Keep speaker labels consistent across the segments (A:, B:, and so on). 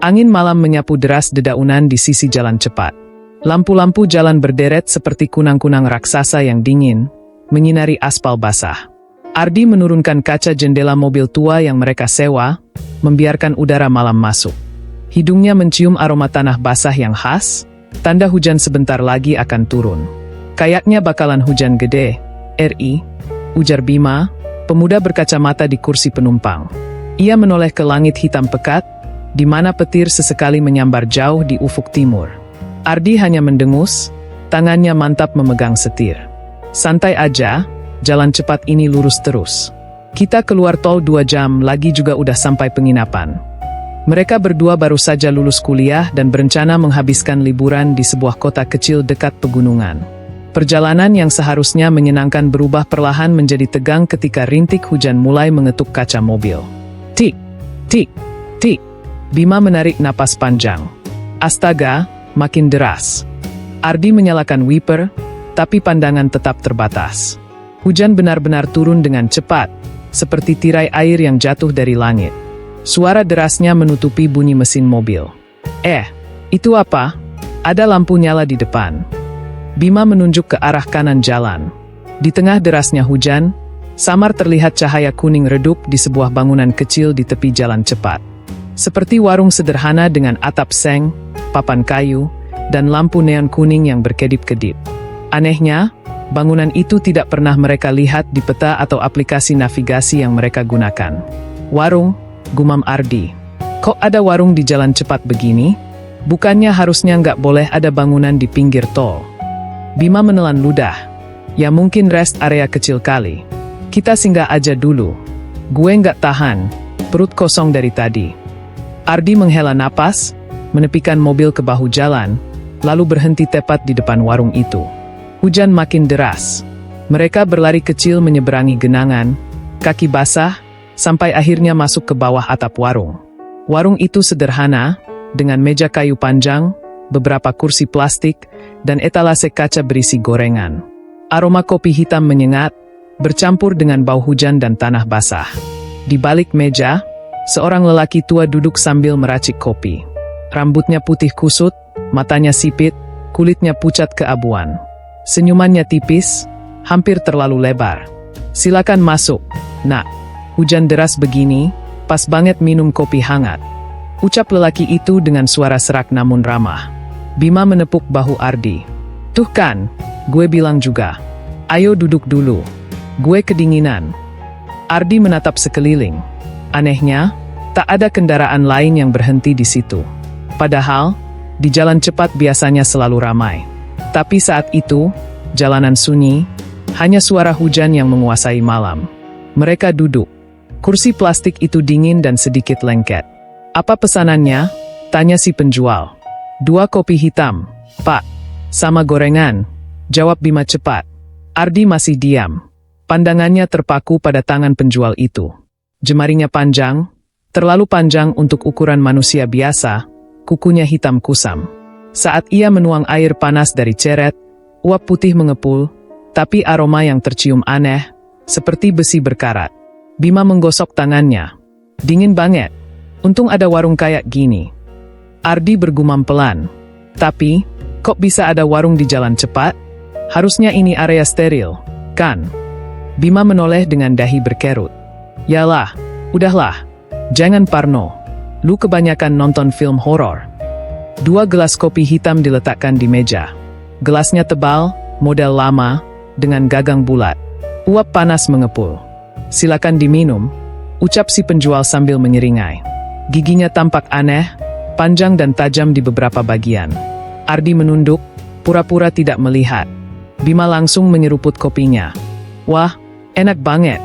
A: Angin malam menyapu deras dedaunan di sisi jalan cepat. Lampu-lampu jalan berderet seperti kunang-kunang raksasa yang dingin, menyinari aspal basah. Ardi menurunkan kaca jendela mobil tua yang mereka sewa, membiarkan udara malam masuk. Hidungnya mencium aroma tanah basah yang khas, tanda hujan sebentar lagi akan turun. Kayaknya bakalan hujan gede, RI, ujar Bima, pemuda berkacamata di kursi penumpang. Ia menoleh ke langit hitam pekat, di mana petir sesekali menyambar jauh di ufuk timur. Ardi hanya mendengus, tangannya mantap memegang setir. Santai aja, jalan cepat ini lurus terus. Kita keluar tol 2 jam lagi juga udah sampai penginapan. Mereka berdua baru saja lulus kuliah dan berencana menghabiskan liburan di sebuah kota kecil dekat pegunungan. Perjalanan yang seharusnya menyenangkan berubah perlahan menjadi tegang ketika rintik hujan mulai mengetuk kaca mobil. Tik, tik, tik. Bima menarik napas panjang. Astaga, makin deras. Ardi menyalakan wiper, tapi pandangan tetap terbatas. Hujan benar-benar turun dengan cepat, seperti tirai air yang jatuh dari langit. Suara derasnya menutupi bunyi mesin mobil. Itu apa? Ada lampu nyala di depan. Bima menunjuk ke arah kanan jalan. Di tengah derasnya hujan, samar terlihat cahaya kuning redup di sebuah bangunan kecil di tepi jalan cepat. Seperti warung sederhana dengan atap seng, papan kayu, dan lampu neon kuning yang berkedip-kedip. Anehnya, bangunan itu tidak pernah mereka lihat di peta atau aplikasi navigasi yang mereka gunakan. Warung, gumam Ardi. Kok ada warung di jalan cepat begini? Bukannya harusnya nggak boleh ada bangunan di pinggir tol? Bima menelan ludah. Ya mungkin rest area kecil kali. Kita singgah aja dulu. Gue nggak tahan, perut kosong dari tadi. Ardi menghela napas, menepikan mobil ke bahu jalan, lalu berhenti tepat di depan warung itu. Hujan makin deras. Mereka berlari kecil menyeberangi genangan, kaki basah, sampai akhirnya masuk ke bawah atap warung. Warung itu sederhana, dengan meja kayu panjang, beberapa kursi plastik, dan etalase kaca berisi gorengan. Aroma kopi hitam menyengat, bercampur dengan bau hujan dan tanah basah. Di balik meja, seorang lelaki tua duduk sambil meracik kopi. Rambutnya putih kusut, matanya sipit, kulitnya pucat keabuan. Senyumannya tipis, hampir terlalu lebar. Silakan masuk, nak. Hujan deras begini, pas banget minum kopi hangat. Ucap lelaki itu dengan suara serak namun ramah. Bima menepuk bahu Ardi. Tuh kan, gue bilang juga. Ayo duduk dulu. Gue kedinginan. Ardi menatap sekeliling. Anehnya, tak ada kendaraan lain yang berhenti di situ. Padahal, di jalan cepat biasanya selalu ramai. Tapi saat itu, jalanan sunyi, hanya suara hujan yang menguasai malam. Mereka duduk. Kursi plastik itu dingin dan sedikit lengket. Apa pesanannya? Tanya si penjual. 2 kopi hitam, Pak. Sama gorengan. Jawab Bima cepat. Ardi masih diam. Pandangannya terpaku pada tangan penjual itu. Jemarinya panjang, terlalu panjang untuk ukuran manusia biasa, kukunya hitam kusam. Saat ia menuang air panas dari ceret, uap putih mengepul, tapi aroma yang tercium aneh, seperti besi berkarat. Bima menggosok tangannya. Dingin banget. Untung ada warung kayak gini. Ardi bergumam pelan. Tapi, kok bisa ada warung di jalan cepat? Harusnya ini area steril, kan? Bima menoleh dengan dahi berkerut. Yalah, udahlah. Jangan parno. Lu kebanyakan nonton film horor. 2 gelas kopi hitam diletakkan di meja. Gelasnya tebal, model lama, dengan gagang bulat. Uap panas mengepul. Silakan diminum, ucap si penjual sambil menyeringai. Giginya tampak aneh, panjang dan tajam di beberapa bagian. Ardi menunduk, pura-pura tidak melihat. Bima langsung menyeruput kopinya. Wah, enak banget.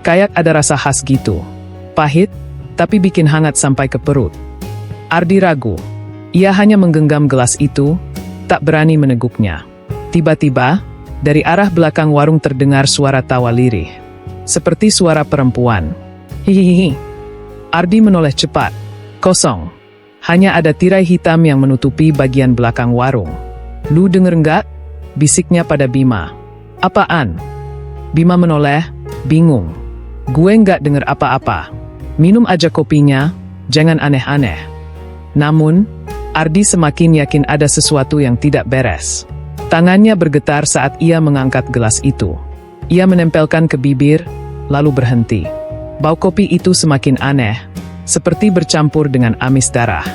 A: Kayak ada rasa khas gitu. Pahit, tapi bikin hangat sampai ke perut. Ardi ragu. Ia hanya menggenggam gelas itu, tak berani meneguknya. Tiba-tiba, dari arah belakang warung terdengar suara tawa lirih. Seperti suara perempuan. Hihihi. Ardi menoleh cepat. Kosong. Hanya ada tirai hitam yang menutupi bagian belakang warung. Lu denger nggak? Bisiknya pada Bima. Apaan? Bima menoleh, bingung. Gue nggak denger apa-apa. Minum aja kopinya, jangan aneh-aneh. Namun, Ardi semakin yakin ada sesuatu yang tidak beres. Tangannya bergetar saat ia mengangkat gelas itu. Ia menempelkan ke bibir, lalu berhenti. Bau kopi itu semakin aneh, seperti bercampur dengan amis darah.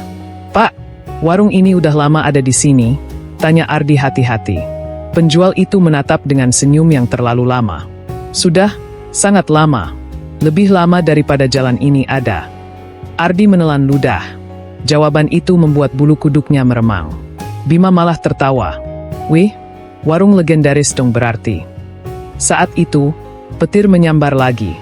A: "Pak, warung ini udah lama ada di sini?" tanya Ardi hati-hati. Penjual itu menatap dengan senyum yang terlalu lama. "Sudah, sangat lama. Lebih lama daripada jalan ini ada." Ardi menelan ludah. Jawaban itu membuat bulu kuduknya meremang. Bima malah tertawa. "Wih, warung legendaris dong berarti." Saat itu, petir menyambar lagi.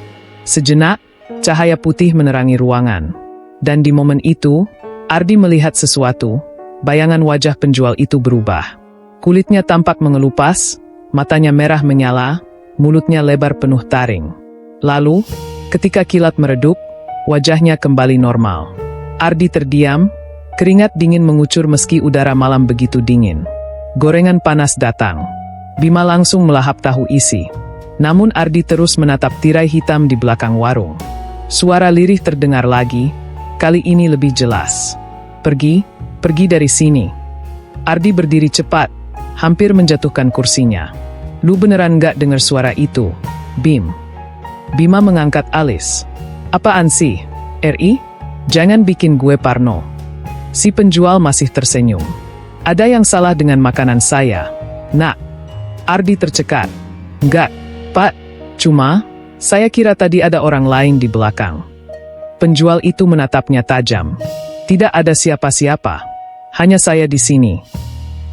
A: Sejenak, cahaya putih menerangi ruangan. Dan di momen itu, Ardi melihat sesuatu. Bayangan wajah penjual itu berubah. Kulitnya tampak mengelupas, matanya merah menyala, mulutnya lebar penuh taring. Lalu, ketika kilat meredup, wajahnya kembali normal. Ardi terdiam, keringat dingin mengucur meski udara malam begitu dingin. Gorengan panas datang. Bima langsung melahap tahu isi. Namun Ardi terus menatap tirai hitam di belakang warung. Suara lirih terdengar lagi, kali ini lebih jelas. "Pergi, pergi dari sini." Ardi berdiri cepat, hampir menjatuhkan kursinya. "Lu beneran gak dengar suara itu, Bim?" Bima mengangkat alis. "Apaan sih, RI? Jangan bikin gue parno." Si penjual masih tersenyum. "Ada yang salah dengan makanan saya, Nak." Ardi tercekat. "Enggak, Pak. Cuma, saya kira tadi ada orang lain di belakang." Penjual itu menatapnya tajam. "Tidak ada siapa-siapa. Hanya saya di sini."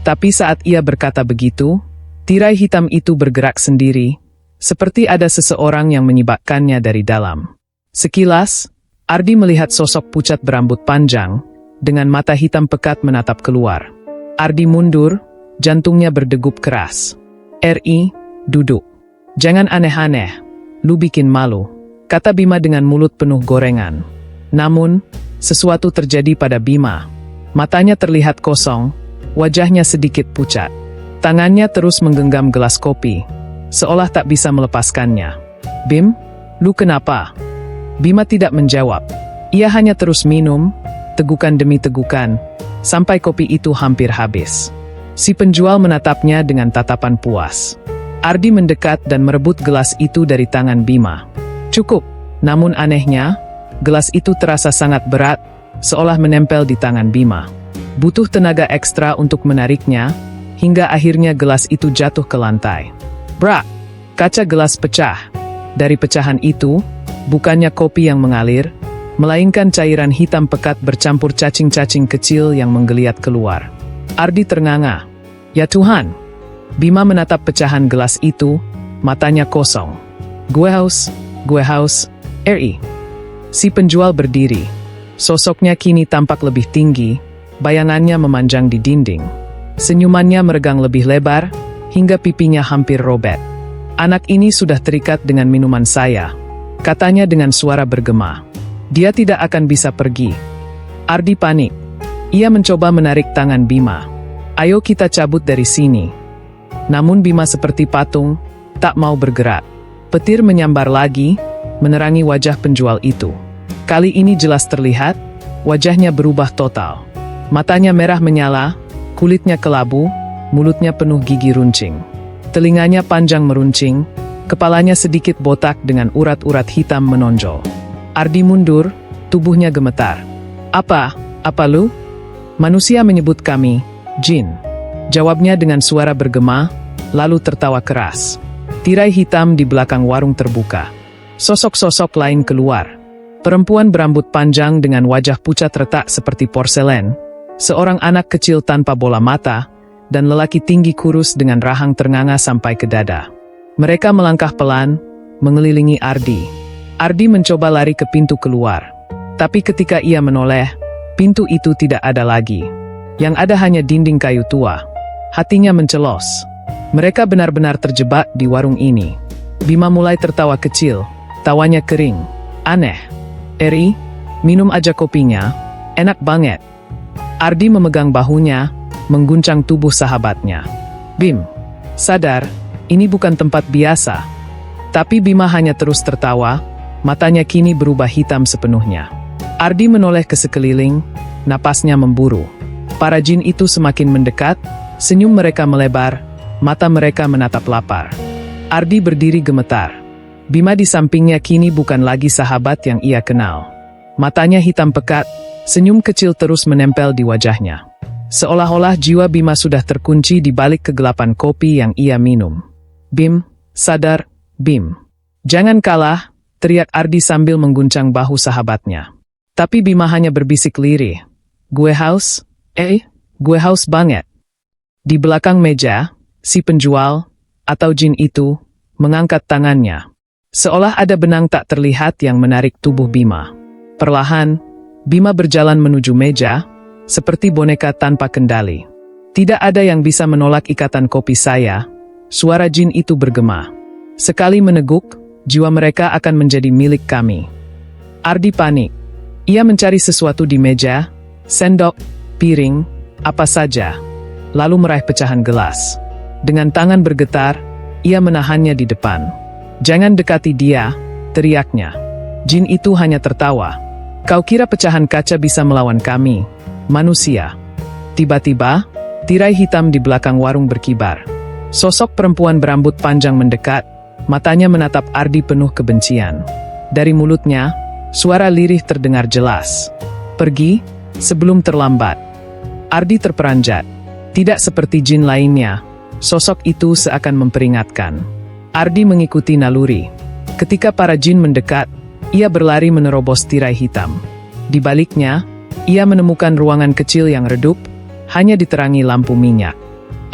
A: Tapi saat ia berkata begitu, tirai hitam itu bergerak sendiri, seperti ada seseorang yang menyibakkannya dari dalam. Sekilas, Ardi melihat sosok pucat berambut panjang, dengan mata hitam pekat menatap keluar. Ardi mundur, jantungnya berdegup keras. "RI, duduk. Jangan aneh-aneh, lu bikin malu," kata Bima dengan mulut penuh gorengan. Namun, sesuatu terjadi pada Bima. Matanya terlihat kosong, wajahnya sedikit pucat. Tangannya terus menggenggam gelas kopi, seolah tak bisa melepaskannya. "Bim, lu kenapa?" Bima tidak menjawab. Ia hanya terus minum, tegukan demi tegukan, sampai kopi itu hampir habis. Si penjual menatapnya dengan tatapan puas. Ardi mendekat dan merebut gelas itu dari tangan Bima. "Cukup." Namun anehnya, gelas itu terasa sangat berat, seolah menempel di tangan Bima. Butuh tenaga ekstra untuk menariknya, hingga akhirnya gelas itu jatuh ke lantai. Brak! Kaca gelas pecah. Dari pecahan itu, bukannya kopi yang mengalir, melainkan cairan hitam pekat bercampur cacing-cacing kecil yang menggeliat keluar. Ardi ternganga. "Ya Tuhan!" Bima menatap pecahan gelas itu, matanya kosong. Gue haus, RI." Si penjual berdiri. Sosoknya kini tampak lebih tinggi, bayangannya memanjang di dinding. Senyumannya meregang lebih lebar, hingga pipinya hampir robek. "Anak ini sudah terikat dengan minuman saya," katanya dengan suara bergema. "Dia tidak akan bisa pergi." Ardi panik. Ia mencoba menarik tangan Bima. "Ayo kita cabut dari sini." Namun Bima seperti patung, tak mau bergerak. Petir menyambar lagi, menerangi wajah penjual itu. Kali ini jelas terlihat, wajahnya berubah total. Matanya merah menyala, kulitnya kelabu, mulutnya penuh gigi runcing. Telinganya panjang meruncing, kepalanya sedikit botak dengan urat-urat hitam menonjol. Ardi mundur, tubuhnya gemetar. Apa lu?" "Manusia menyebut kami, jin." Jawabnya dengan suara bergema, lalu tertawa keras. Tirai hitam di belakang warung terbuka. Sosok-sosok lain keluar. Perempuan berambut panjang dengan wajah pucat retak seperti porselen, seorang anak kecil tanpa bola mata, dan lelaki tinggi kurus dengan rahang ternganga sampai ke dada. Mereka melangkah pelan, mengelilingi Ardi. Ardi mencoba lari ke pintu keluar. Tapi ketika ia menoleh, pintu itu tidak ada lagi. Yang ada hanya dinding kayu tua. Hatinya mencelos. Mereka benar-benar terjebak di warung ini. Bima mulai tertawa kecil, tawanya kering. "Aneh. RI, minum aja kopinya, enak banget." Ardi memegang bahunya, mengguncang tubuh sahabatnya. "Bim, sadar, ini bukan tempat biasa." Tapi Bima hanya terus tertawa, matanya kini berubah hitam sepenuhnya. Ardi menoleh ke sekeliling, napasnya memburu. Para jin itu semakin mendekat, senyum mereka melebar, mata mereka menatap lapar. Ardi berdiri gemetar. Bima di sampingnya kini bukan lagi sahabat yang ia kenal. Matanya hitam pekat, senyum kecil terus menempel di wajahnya. Seolah-olah jiwa Bima sudah terkunci di balik kegelapan kopi yang ia minum. "Bim, sadar, Bim. Jangan kalah," teriak Ardi sambil mengguncang bahu sahabatnya. Tapi Bima hanya berbisik lirih. "Gue haus, gue haus banget." Di belakang meja, si penjual, atau jin itu, mengangkat tangannya. Seolah ada benang tak terlihat yang menarik tubuh Bima. Perlahan, Bima berjalan menuju meja, seperti boneka tanpa kendali. "Tidak ada yang bisa menolak ikatan kopi saya," suara jin itu bergema. "Sekali meneguk, jiwa mereka akan menjadi milik kami." Ardi panik. Ia mencari sesuatu di meja, sendok, piring, apa saja, lalu meraih pecahan gelas. Dengan tangan bergetar, ia menahannya di depan. "Jangan dekati dia," teriaknya. Jin itu hanya tertawa. "Kau kira pecahan kaca bisa melawan kami, manusia?" Tiba-tiba, tirai hitam di belakang warung berkibar. Sosok perempuan berambut panjang mendekat, matanya menatap Ardi penuh kebencian. Dari mulutnya, suara lirih terdengar jelas. "Pergi, sebelum terlambat." Ardi terperanjat. Tidak seperti jin lainnya, sosok itu seakan memperingatkan. Ardi mengikuti naluri. Ketika para jin mendekat, ia berlari menerobos tirai hitam. Di baliknya, ia menemukan ruangan kecil yang redup, hanya diterangi lampu minyak.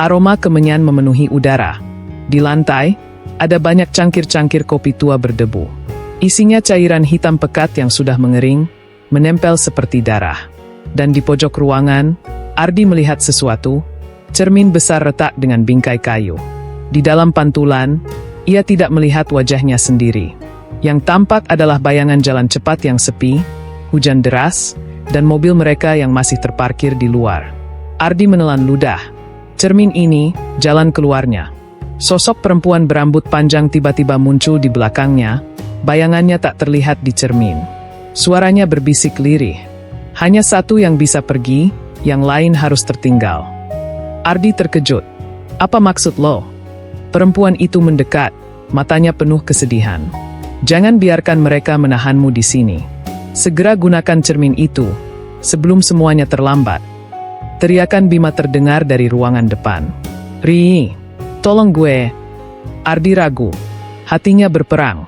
A: Aroma kemenyan memenuhi udara. Di lantai, ada banyak cangkir-cangkir kopi tua berdebu. Isinya cairan hitam pekat yang sudah mengering, menempel seperti darah. Dan di pojok ruangan, Ardi melihat sesuatu, cermin besar retak dengan bingkai kayu. Di dalam pantulan, ia tidak melihat wajahnya sendiri. Yang tampak adalah bayangan jalan cepat yang sepi, hujan deras, dan mobil mereka yang masih terparkir di luar. Ardi menelan ludah. Cermin ini, jalan keluarnya. Sosok perempuan berambut panjang tiba-tiba muncul di belakangnya, bayangannya tak terlihat di cermin. Suaranya berbisik lirih. "Hanya satu yang bisa pergi, yang lain harus tertinggal." Ardi terkejut. "Apa maksud lo?" Perempuan itu mendekat, matanya penuh kesedihan. "Jangan biarkan mereka menahanmu di sini. Segera gunakan cermin itu, sebelum semuanya terlambat." Teriakan Bima terdengar dari ruangan depan. "Ri, tolong gue." Ardi ragu. Hatinya berperang.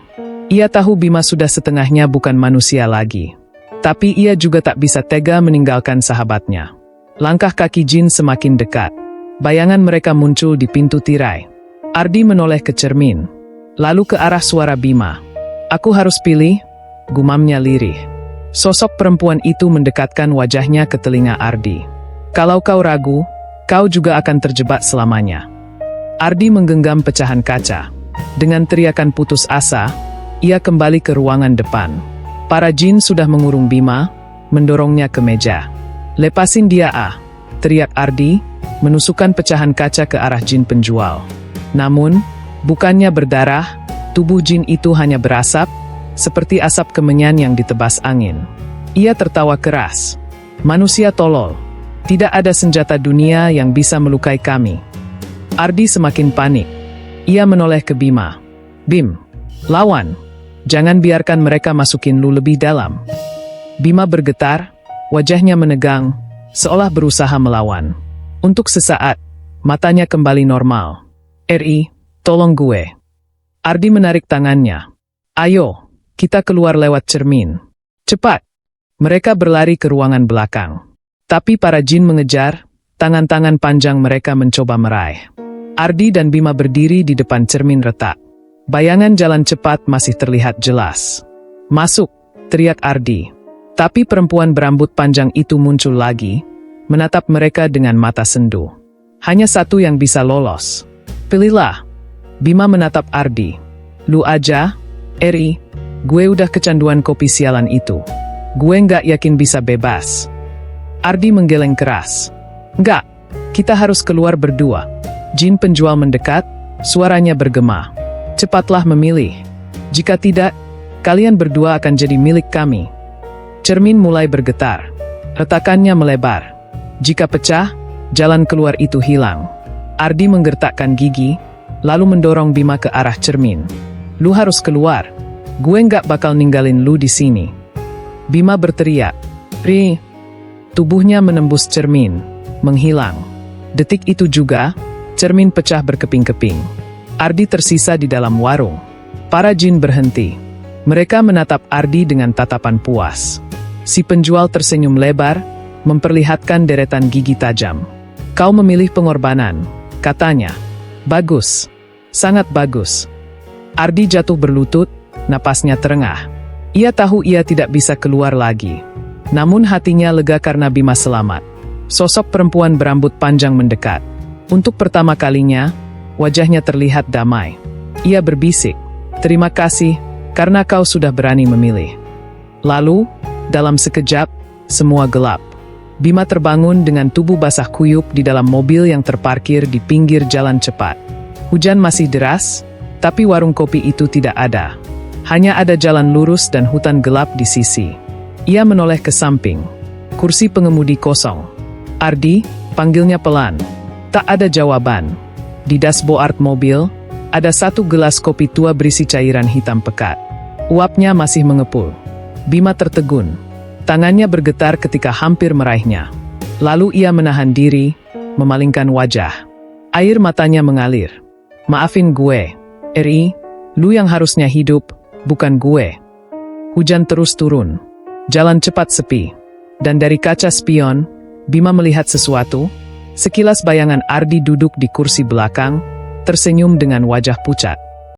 A: Ia tahu Bima sudah setengahnya bukan manusia lagi. Tapi ia juga tak bisa tega meninggalkan sahabatnya. Langkah kaki jin semakin dekat. Bayangan mereka muncul di pintu tirai. Ardi menoleh ke cermin, lalu ke arah suara Bima. "Aku harus pilih," gumamnya lirih. Sosok perempuan itu mendekatkan wajahnya ke telinga Ardi. "Kalau kau ragu, kau juga akan terjebak selamanya." Ardi menggenggam pecahan kaca. Dengan teriakan putus asa, ia kembali ke ruangan depan. Para jin sudah mengurung Bima, mendorongnya ke meja. "Lepasin dia, teriak Ardi, menusukkan pecahan kaca ke arah jin penjual. Namun, bukannya berdarah, tubuh jin itu hanya berasap, seperti asap kemenyan yang ditebas angin. Ia tertawa keras. "Manusia tolol. Tidak ada senjata dunia yang bisa melukai kami." Ardi semakin panik. Ia menoleh ke Bima. "Bim, lawan. Jangan biarkan mereka masukin lu lebih dalam." Bima bergetar, wajahnya menegang, seolah berusaha melawan. Untuk sesaat, matanya kembali normal. "Ri, tolong gue." Ardi menarik tangannya. "Ayo, kita keluar lewat cermin. Cepat." Mereka berlari ke ruangan belakang. Tapi para jin mengejar, tangan-tangan panjang mereka mencoba meraih. Ardi dan Bima berdiri di depan cermin retak. Bayangan jalan cepat masih terlihat jelas. "Masuk," teriak Ardi. Tapi perempuan berambut panjang itu muncul lagi, menatap mereka dengan mata sendu. "Hanya satu yang bisa lolos. Pilihlah." Bima menatap Ardi. "Lu aja, Ri, gue udah kecanduan kopi sialan itu. Gue nggak yakin bisa bebas." Ardi menggeleng keras. "Nggak, kita harus keluar berdua." Jin penjual mendekat, suaranya bergema. "Cepatlah memilih. Jika tidak, kalian berdua akan jadi milik kami." Cermin mulai bergetar. Retakannya melebar. Jika pecah, jalan keluar itu hilang. Ardi menggertakkan gigi, lalu mendorong Bima ke arah cermin. Lu harus keluar. Gue nggak bakal ninggalin lu di sini. Bima berteriak. Ri. Tubuhnya menembus cermin, menghilang. Detik itu juga, cermin pecah berkeping-keping. Ardi tersisa di dalam warung. Para jin berhenti. Mereka menatap Ardi dengan tatapan puas. Si penjual tersenyum lebar, memperlihatkan deretan gigi tajam. Kau memilih pengorbanan, katanya. Bagus. Sangat bagus. Ardi jatuh berlutut, napasnya terengah. Ia tahu ia tidak bisa keluar lagi. Namun hatinya lega karena Bima selamat. Sosok perempuan berambut panjang mendekat. Untuk pertama kalinya, wajahnya terlihat damai. Ia berbisik, terima kasih, karena kau sudah berani memilih. Lalu, dalam sekejap, semua gelap. Bima terbangun dengan tubuh basah kuyup di dalam mobil yang terparkir di pinggir jalan cepat. Hujan masih deras, tapi warung kopi itu tidak ada. Hanya ada jalan lurus dan hutan gelap di sisi. Ia menoleh ke samping. Kursi pengemudi kosong. Ardi, panggilnya pelan. Tak ada jawaban. Di dashboard mobil, ada satu gelas kopi tua berisi cairan hitam pekat. Uapnya masih mengepul. Bima tertegun. Tangannya bergetar ketika hampir meraihnya. Lalu ia menahan diri, memalingkan wajah. Air matanya mengalir. Maafin gue, Ri, lu yang harusnya hidup, bukan gue. Hujan terus turun. Jalan cepat sepi. Dan dari kaca spion, Bima melihat sesuatu. Sekilas bayangan Ardi duduk di kursi belakang, tersenyum dengan wajah pucat.